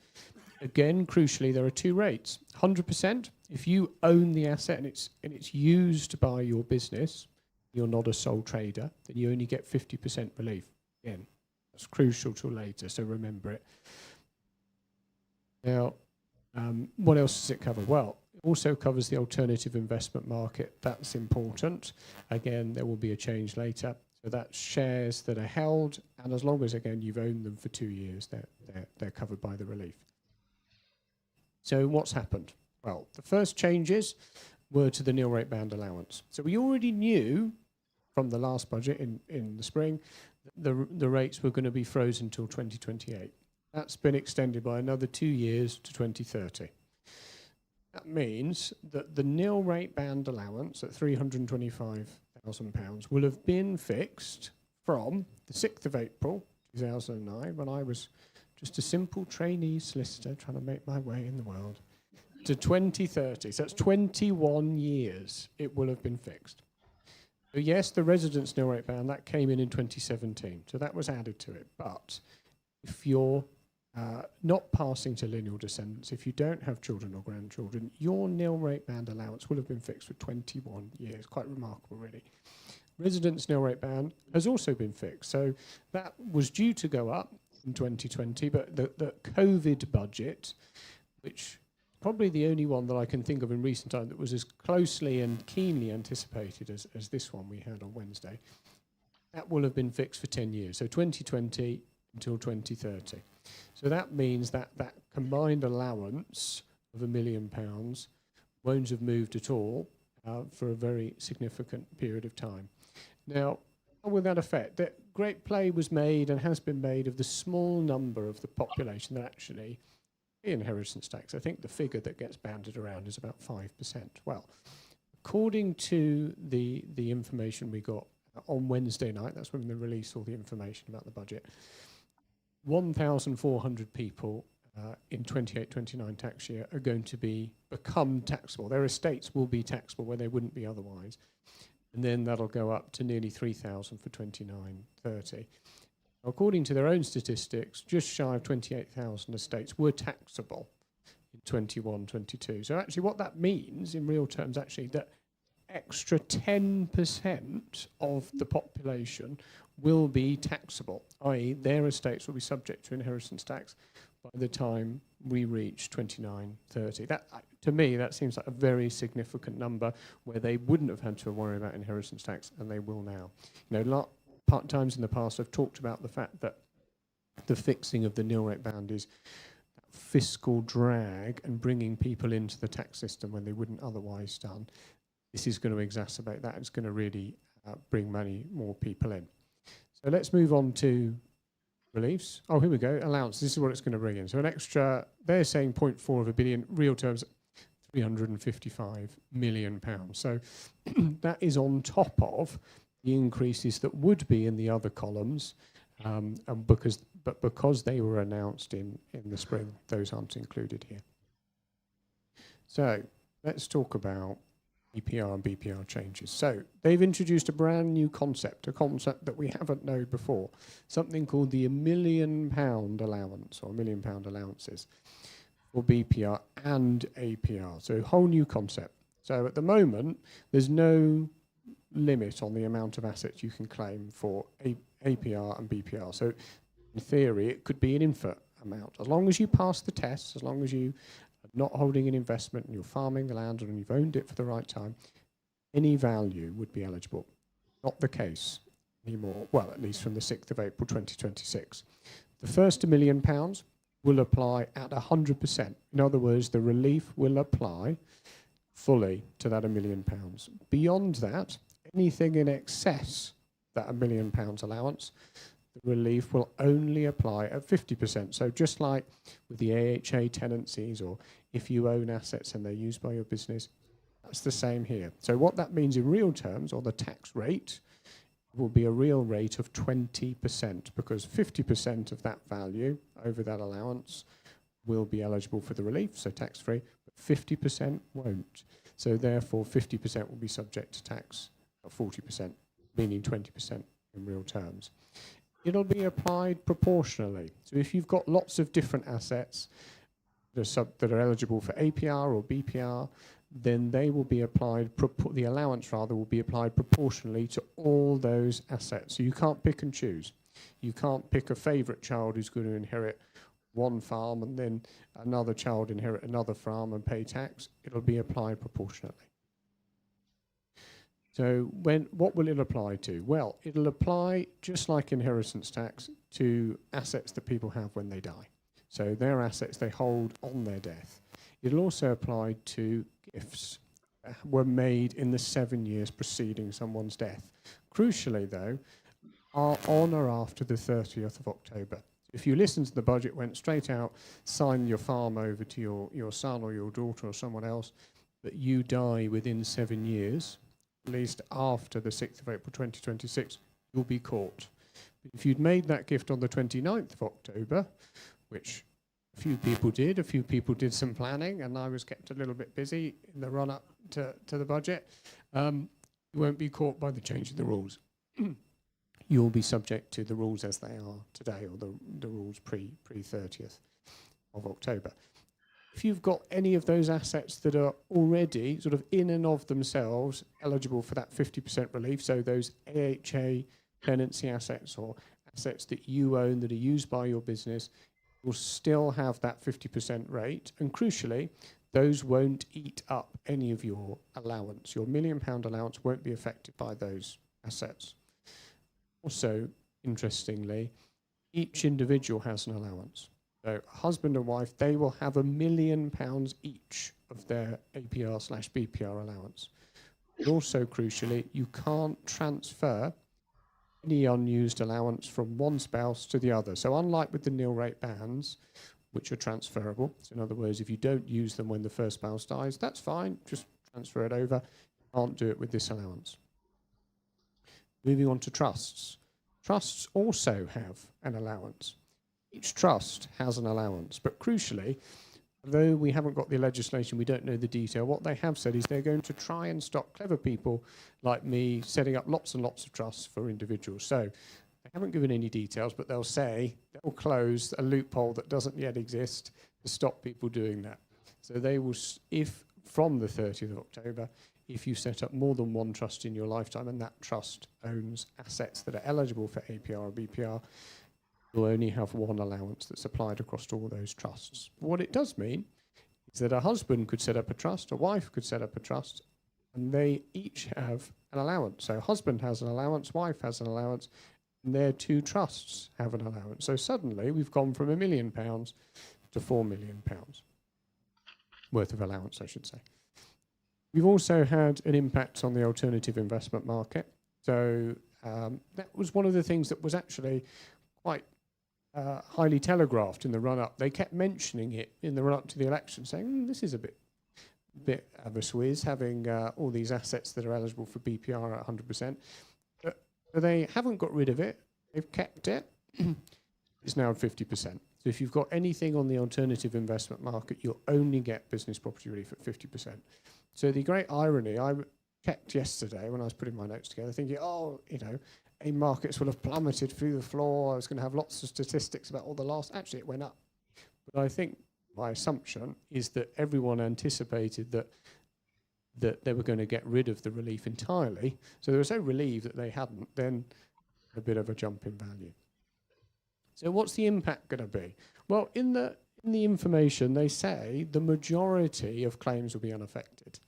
Again, crucially, there are two rates. 100%, if you own the asset and it's used by your business, you're not a sole trader, then you only get 50% relief. Again, that's crucial till later, so remember it. Now, what else does it cover? Well, it also covers the alternative investment market. That's important. Again, there will be a change later. So that's shares that are held, and as long as, again, you've owned them for 2 years, they're covered by the relief. So what's happened? Well, the first changes were to the nil rate band allowance. So we already knew from the last budget in the spring that the rates were going to be frozen until 2028. That's been extended by another 2 years to 2030. That means that the nil rate band allowance at £325,000 will have been fixed from the 6th of April 2009, when I was just a simple trainee solicitor trying to make my way in the world, to 2030. So that's 21 years it will have been fixed. So yes, the residence nil rate band, that came in 2017. So that was added to it. But if you're not passing to lineal descendants, if you don't have children or grandchildren, your nil rate band allowance will have been fixed for 21 years. Quite remarkable, really. Residence nil rate band has also been fixed. So that was due to go up in 2020, but the COVID budget, which probably the only one that I can think of in recent time that was as closely and keenly anticipated as this one we had on Wednesday, that will have been fixed for 10 years. So 2020 until 2030. So that means that that combined allowance of £1 million won't have moved at all for a very significant period of time. Now, how will that affect? That great play was made and has been made of the small number of the population that actually pay inheritance tax. I think the figure that gets banded around is about 5%. Well, according to the information we got on Wednesday night, that's when they released all the information about the budget, 1,400 people in 28-29 tax year are going to become taxable. Their estates will be taxable where they wouldn't be otherwise. And then that'll go up to nearly 3,000 for 29-30. According to their own statistics, just shy of 28,000 estates were taxable in 21-22. So actually what that means in real terms, actually, that extra 10% of the population will be taxable, i.e. their estates will be subject to inheritance tax by the time we reach 29-30. That, to me, that seems like a very significant number where they wouldn't have had to worry about inheritance tax, and they will now. You know, times in the past I've talked about the fact that the fixing of the nil rate band is that fiscal drag and bringing people into the tax system when they wouldn't otherwise done. This is going to exacerbate that. It's going to really bring more people in. So let's move on to reliefs. Oh, here we go. Allowance. This is what it's going to bring in. So an extra, they're saying 0.4 of a billion, real terms, £355 million. So that is on top of the increases that would be in the other columns, and because they were announced in the spring, those aren't included here. So let's talk about EPR and BPR changes. So they've introduced a brand new concept, a concept that we haven't known before, something called the £1 million allowance, or £1 million allowances for BPR and APR. So a whole new concept. So at the moment, there's no limit on the amount of assets you can claim for APR and BPR. So in theory, it could be an infinite amount. As long as you pass the tests, as long as you are not holding an investment and you're farming the land and you've owned it for the right time, any value would be eligible. Not the case anymore, well, at least from the 6th of April 2026. The first £1 million will apply at 100%. In other words, the relief will apply fully to that £1 million. Beyond that, anything in excess that £1 million allowance, the relief will only apply at 50%. So just like with the AHA tenancies, or if you own assets and they're used by your business, That's the same here. So what that means in real terms, or the tax rate, will be a real rate of 20%, because 50% of that value over that allowance will be eligible for the relief, so tax-free, but 50% won't. So therefore, 50% will be subject to tax at 40%, meaning 20% in real terms. It'll be applied proportionally. So if you've got lots of different assets that are eligible for APR or BPR, then they will be applied, the allowance rather, will be applied proportionally to all those assets. So you can't pick and choose. You can't pick a favourite child who's going to inherit one farm and then another child inherit another farm and pay tax. It'll be applied proportionately. So what will it apply to? Well, it'll apply, just like inheritance tax, to assets that people have when they die. So their assets they hold on their death. It'll also apply to gifts that were made in the 7 years preceding someone's death. Crucially, though, are on or after the 30th of October. If you listen to the budget, went straight out, sign your farm over to your son or your daughter or someone else, but you die within 7 years, at least after the 6th of April 2026, you'll be caught. But if you'd made that gift on the 29th of October, which a few people did some planning, and I was kept a little bit busy in the run-up to the budget, you won't be caught by the change of the rules. You'll be subject to the rules as they are today, or the rules pre-30th of October. If you've got any of those assets that are already sort of in and of themselves eligible for that 50% relief, so those AHA tenancy assets or assets that you own that are used by your business, will still have that 50% rate. And crucially, those won't eat up any of your allowance. Your £1 million allowance won't be affected by those assets. Also, interestingly, each individual has an allowance. So husband and wife, they will have £1 million each of their APR/BPR allowance. But also, crucially, you can't transfer any unused allowance from one spouse to the other. So unlike with the nil rate bands, which are transferable, so in other words, if you don't use them when the first spouse dies, that's fine, just transfer it over. You can't do it with this allowance. Moving on to trusts. Trusts also have an allowance. Each trust has an allowance, but crucially, although we haven't got the legislation, we don't know the detail, what they have said is they're going to try and stop clever people like me setting up lots and lots of trusts for individuals. So they haven't given any details, but they'll say they'll close a loophole that doesn't yet exist to stop people doing that. So they will, if from the 30th of October, if you set up more than one trust in your lifetime and that trust owns assets that are eligible for APR or BPR, you'll only have one allowance that's applied across all those trusts. What it does mean is that a husband could set up a trust, a wife could set up a trust, and they each have an allowance. So husband has an allowance, wife has an allowance, and their two trusts have an allowance. So suddenly we've gone from £1 million to £4 million worth of allowance, I should say. We've also had an impact on the alternative investment market. So that was one of the things that was actually quite highly telegraphed in the run-up. They kept mentioning it in the run-up to the election, saying, this is a bit of a swizz, having all these assets that are eligible for BPR at 100%. But they haven't got rid of it. They've kept it. It's now at 50%. So if you've got anything on the alternative investment market, you'll only get business property relief at 50%. So the great irony, I checked yesterday when I was putting my notes together, thinking, AIM markets will have plummeted through the floor. I was going to have lots of statistics about all the last. Actually, it went up. But I think my assumption is that everyone anticipated that they were going to get rid of the relief entirely. So they were so relieved that they hadn't, then a bit of a jump in value. So what's the impact going to be? Well, in the information, they say the majority of claims will be unaffected.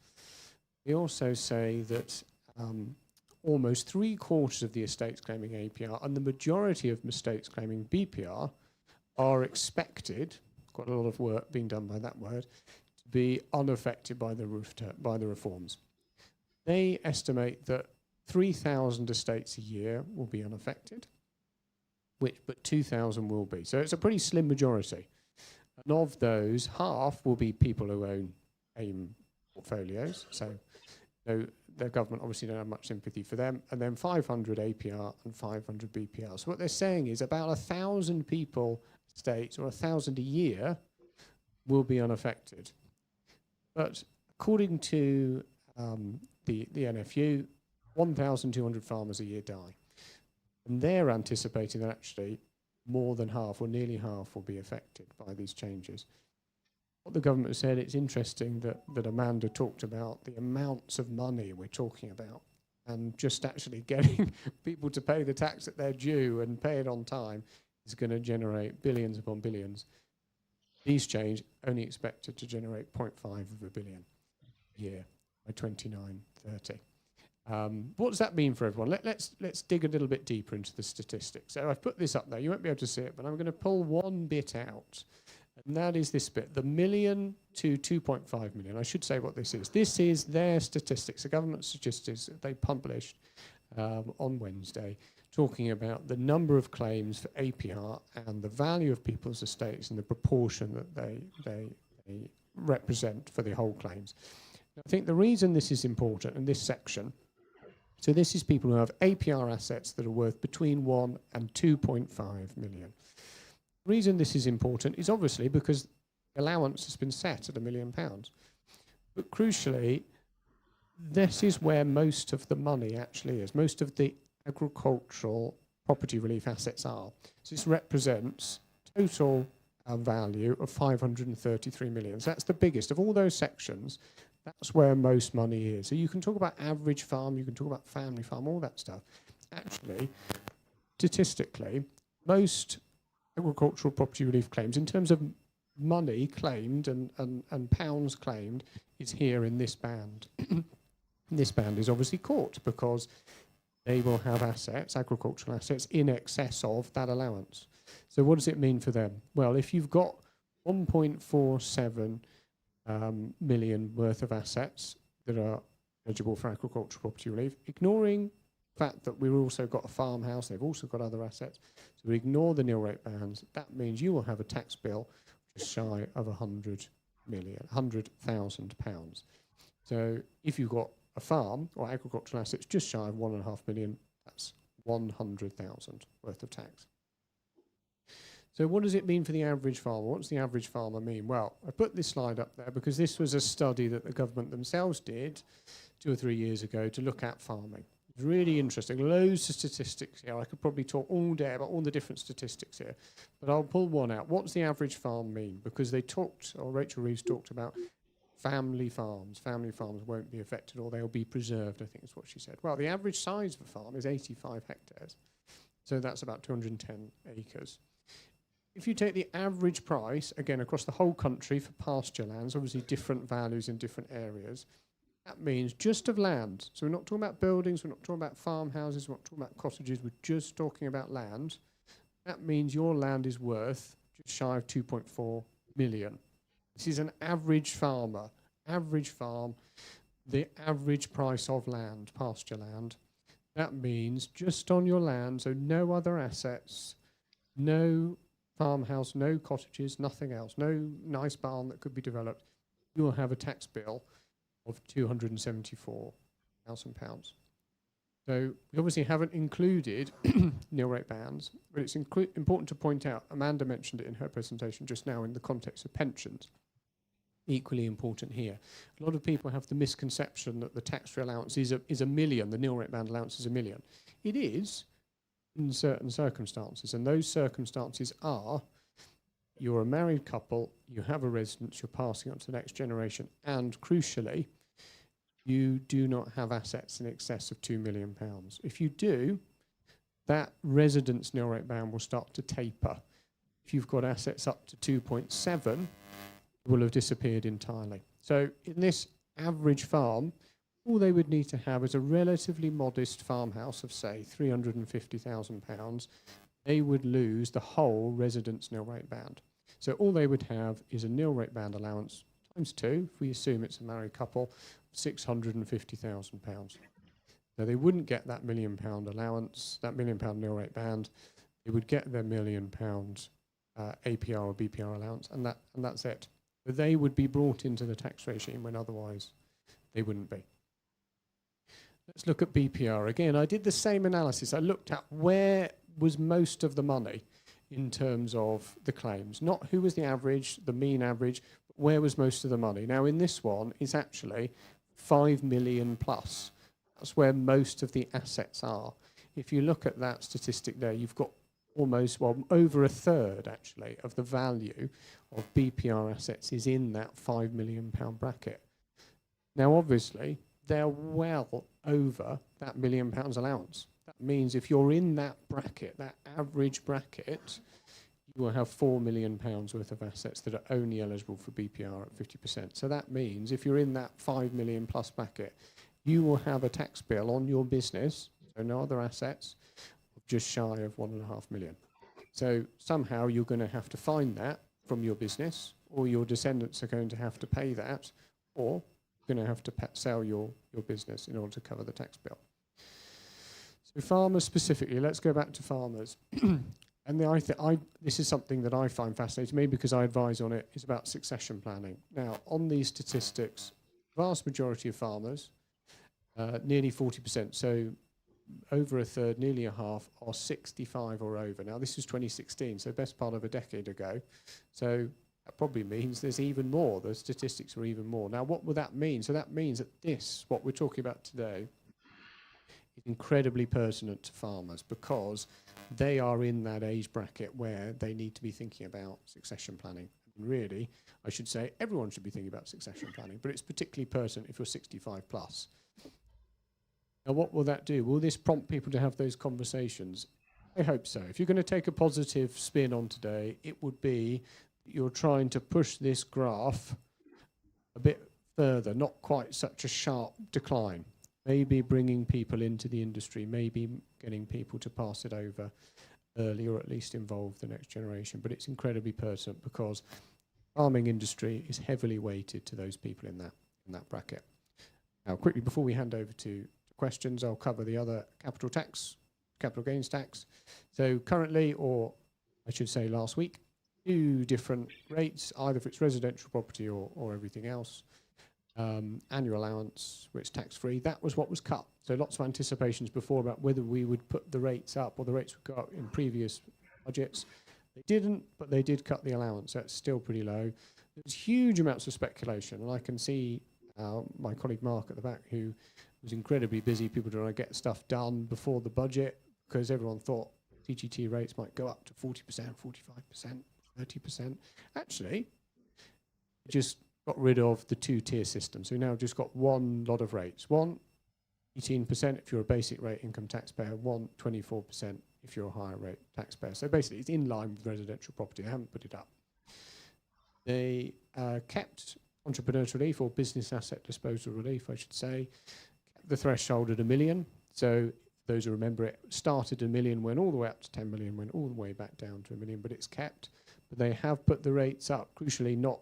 They also say that almost 3/4 of the estates claiming APR and the majority of estates claiming BPR are expected, quite a lot of work being done by that word, to be unaffected by the reforms. They estimate that 3,000 estates a year will be unaffected, but 2,000 will be. So it's a pretty slim majority. And of those, half will be people who own AIM portfolios. So no, the government obviously don't have much sympathy for them. And then 500 APR and 500 BPR. So what they're saying is about 1,000 people, states, or 1,000 a year will be unaffected. But according to the NFU, 1,200 farmers a year die. And they're anticipating that actually more than half or nearly half will be affected by these changes. What the government said, it's interesting that Amanda talked about the amounts of money we're talking about, and just actually getting people to pay the tax that they're due and pay it on time is going to generate billions upon billions. These change only expected to generate 0.5 of a billion a year by 2930. What does that mean for everyone? Let's dig a little bit deeper into the statistics. So I've put this up there. You won't be able to see it, but I'm going to pull one bit out, and that is this bit, the million to 2.5 million. I should say what this is. This is their statistics, the government statistics that they published on Wednesday, talking about the number of claims for APR and the value of people's estates and the proportion that they represent for the whole claims. Now, I think the reason this is important in this section, so this is people who have APR assets that are worth between 1 and 2.5 million. The reason this is important is obviously because the allowance has been set at £1 million. But crucially, this is where most of the money actually is. Most of the agricultural property relief assets are. So this represents total value of 533 million. So that's the biggest of all those sections. That's where most money is. So you can talk about average farm, you can talk about family farm, all that stuff. Actually, statistically, most agricultural property relief claims, in terms of money claimed and pounds claimed, is here in this band. This band is obviously caught because they will have assets, agricultural assets, in excess of that allowance. So what does it mean for them? Well, if you've got 1.47 million worth of assets that are eligible for agricultural property relief, ignoring the fact that we've also got a farmhouse, they've also got other assets, so we ignore the nil rate bands, that means you will have a tax bill just shy of £100,000. So if you've got a farm or agricultural assets just shy of 1.5 million, that's 100,000 worth of tax. So what does it mean for the average farmer? What does the average farmer mean? Well, I put this slide up there because this was a study that the government themselves did 2 or 3 years ago to look at farming. It's really interesting. Loads of statistics here. I could probably talk all day about all the different statistics here, but I'll pull one out. What does the average farm mean? Because they talked, or Rachel Reeves talked about family farms. Family farms won't be affected or they'll be preserved, I think is what she said. Well, the average size of a farm is 85 hectares. So that's about 210 acres. If you take the average price, again, across the whole country for pasture lands, obviously different values in different areas, that means just of land. So we're not talking about buildings, we're not talking about farmhouses, we're not talking about cottages, we're just talking about land. That means your land is worth just shy of 2.4 million. This is an average farmer, average farm, the average price of land, pasture land. That means just on your land, so no other assets, no farmhouse, no cottages, nothing else, no nice barn that could be developed, you will have a tax bill of £274,000. So we obviously haven't included nil rate bands, but it's important to point out, Amanda mentioned it in her presentation just now in the context of pensions. Equally important here. A lot of people have the misconception that the tax-free allowance is a million, the nil rate band allowance is $1 million. It is, in certain circumstances, and those circumstances are you're a married couple, you have a residence, you're passing on to the next generation, and crucially, you do not have assets in excess of £2 million. If you do, that residence nil rate band will start to taper. If you've got assets up to 2.7, it will have disappeared entirely. So in this average farm, all they would need to have is a relatively modest farmhouse of, say, £350,000. They would lose the whole residence nil rate band. So all they would have is a nil rate band allowance times 2, if we assume it's a married couple, £650,000. So they wouldn't get that £1 million allowance, that £1 million nil rate band. They would get their £1 million APR or BPR allowance, and that's it. But they would be brought into the tax regime when otherwise they wouldn't be. Let's look at BPR again. I did the same analysis. I looked at where was most of the money in terms of the claims, not who was the average, the mean average, but where was most of the money. Now in this one, it's actually 5 million plus. That's where most of the assets are. If you look at that statistic there, you've got almost, well, over a third actually of the value of BPR assets is in that £5 million bracket. Now obviously they're well over that £1 million allowance. That means if you're in that bracket, that average bracket, you will have £4 million worth of assets that are only eligible for BPR at 50%. So that means if you're in that 5 million plus bracket, you will have a tax bill on your business, so no other assets, of just shy of 1.5 million. So somehow you're going to have to find that from your business, or your descendants are going to have to pay that, or you're going to have to sell your business in order to cover the tax bill. So farmers specifically, let's go back to farmers. And this is something that I find fascinating, maybe because I advise on it, is about succession planning. Now, on these statistics, vast majority of farmers, nearly 40%, so over a third, nearly a half, are 65 or over. Now, this is 2016, so best part of a decade ago. So that probably means there's even more. The statistics are even more. Now, what would that mean? So that means that this, what we're talking about today, is incredibly pertinent to farmers because they are in that age bracket where they need to be thinking about succession planning. And really, I should say everyone should be thinking about succession planning, but it's particularly pertinent if you're 65 plus. Now, what will that do? Will this prompt people to have those conversations? I hope so. If you're going to take a positive spin on today, it would be that you're trying to push this graph a bit further, not quite such a sharp decline. Maybe bringing people into the industry, maybe getting people to pass it over early, or at least involve the next generation. But it's incredibly pertinent because farming industry is heavily weighted to those people in that bracket. Now, quickly, before we hand over to questions, I'll cover the other capital gains tax. So currently, or I should say last week, 2 different rates, either if it's residential property or everything else. Annual allowance, where it's tax-free, that was what was cut. So lots of anticipations before about whether we would put the rates up or the rates would go up in previous budgets. They didn't, but they did cut the allowance. That's still pretty low. There's huge amounts of speculation, and I can see my colleague Mark at the back, who was incredibly busy, people trying to get stuff done before the budget, because everyone thought TGT rates might go up to 40%, 45%, 30%. Actually, just got rid of the 2-tier system. So we now just got one lot of rates. One, 18% if you're a basic rate income taxpayer, one, 24% if you're a higher rate taxpayer. So basically it's in line with residential property. They haven't put it up. They kept entrepreneur's relief, or business asset disposal relief, I should say, kept the threshold at $1 million. So those who remember, it started at $1 million, went all the way up to 10 million, went all the way back down to $1 million, but it's kept. But they have put the rates up, crucially not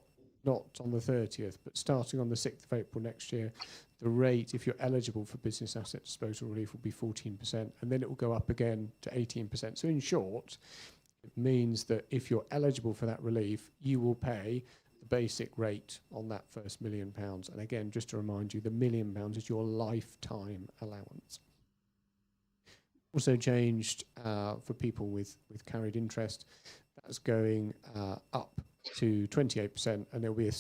on the 30th, but starting on the 6th of April next year, the rate, if you're eligible for business asset disposal relief, will be 14%, and then it will go up again to 18%. So in short, it means that if you're eligible for that relief, you will pay the basic rate on that first £1 million. And again, just to remind you, the £1 million is your lifetime allowance. Also changed for people with carried interest. That's going up to 28%, and there'll be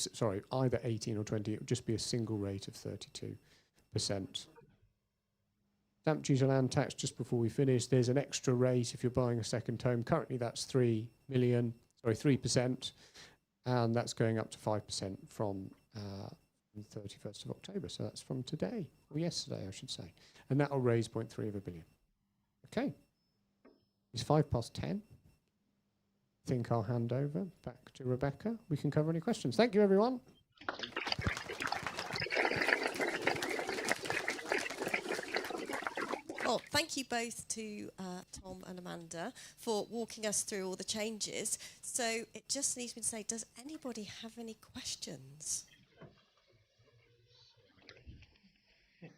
either 18 or 20. It will just be a single rate of 32%. Stamp duty land tax, just before we finish, there's an extra rate if you're buying a second home. Currently that's 3%, and that's going up to 5% from the 31st of October. So that's from today, or yesterday, I should say. And that will raise 0.3 billion. Okay, it's 10:05. I think I'll hand over back to Rebecca. We can cover any questions. Thank you, everyone. Well, thank you both to Tom and Amanda for walking us through all the changes. So it just leaves me to say, does anybody have any questions? Yeah,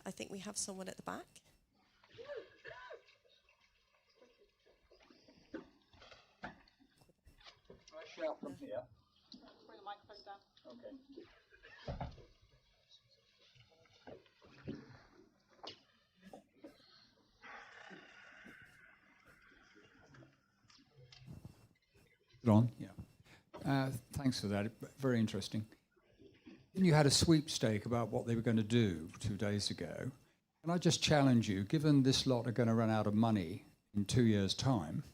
I think we have someone at the back. Shout from here. Bring the microphone down. Okay. On? Yeah. Thanks for that. Very interesting. You had a sweepstake about what they were going to do 2 days ago. Can I just challenge you, given this lot are going to run out of money in 2 years' time,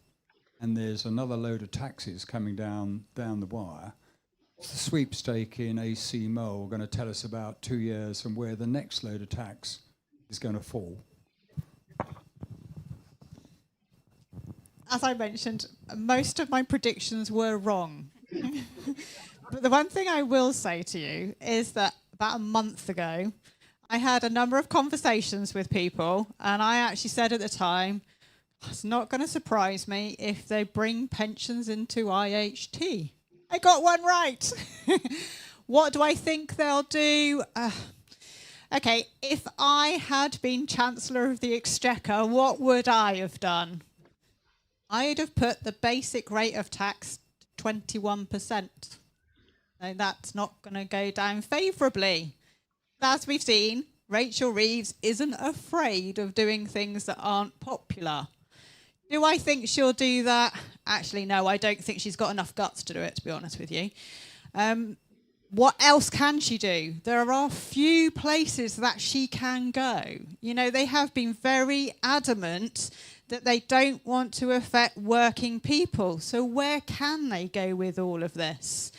and there's another load of taxes coming down the wire, what's the sweepstake in AC Mole going to tell us about 2 years and where the next load of tax is going to fall? As I mentioned, most of my predictions were wrong. But the one thing I will say to you is that about a month ago, I had a number of conversations with people, and I actually said at the time, it's not going to surprise me if they bring pensions into IHT. I got one right. What do I think they'll do? Okay, if I had been Chancellor of the Exchequer, what would I have done? I'd have put the basic rate of tax to 21%. Now, that's not going to go down favourably. As we've seen, Rachel Reeves isn't afraid of doing things that aren't popular. Do I think she'll do that? Actually, no, I don't think she's got enough guts to do it, to be honest with you. What else can she do? There are few places that she can go. You know, they have been very adamant that they don't want to affect working people. So where can they go with all of this?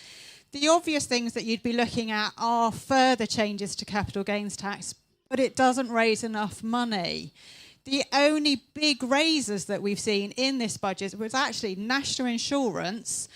The obvious things that you'd be looking at are further changes to capital gains tax, but it doesn't raise enough money. The only big raises that we've seen in this budget was actually national insurance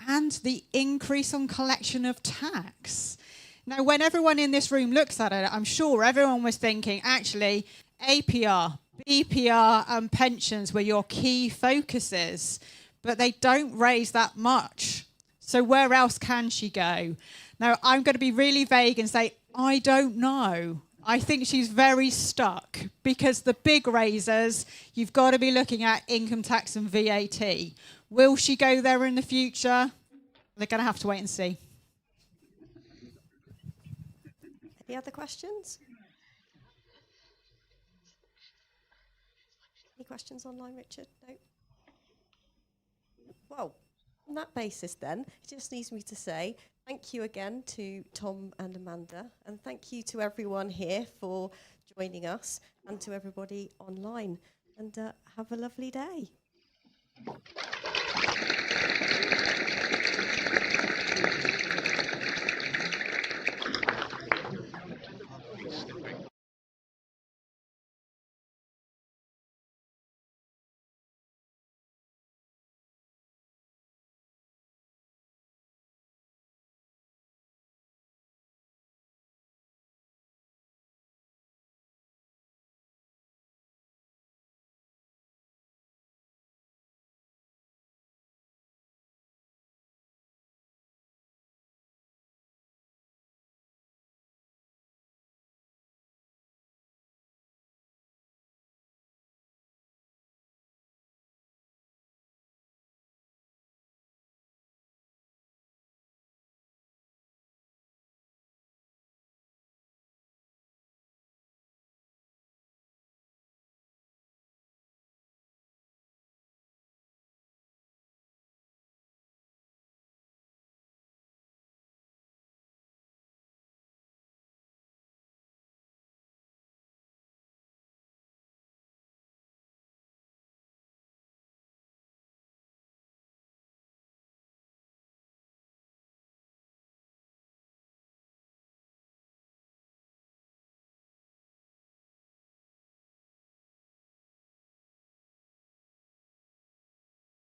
and the increase on collection of tax. Now, when everyone in this room looks at it, I'm sure everyone was thinking, actually, APR, BPR and pensions were your key focuses, but they don't raise that much. So where else can she go? Now, I'm going to be really vague and say, I don't know. I think she's very stuck because the big raises, you've got to be looking at income tax and VAT. Will she go there in the future? They're going to have to wait and see. Any other questions? Any questions online, Richard? No? Well, on that basis then, it just needs me to say thank you again to Tom and Amanda, and thank you to everyone here for joining us, and to everybody online. And have a lovely day.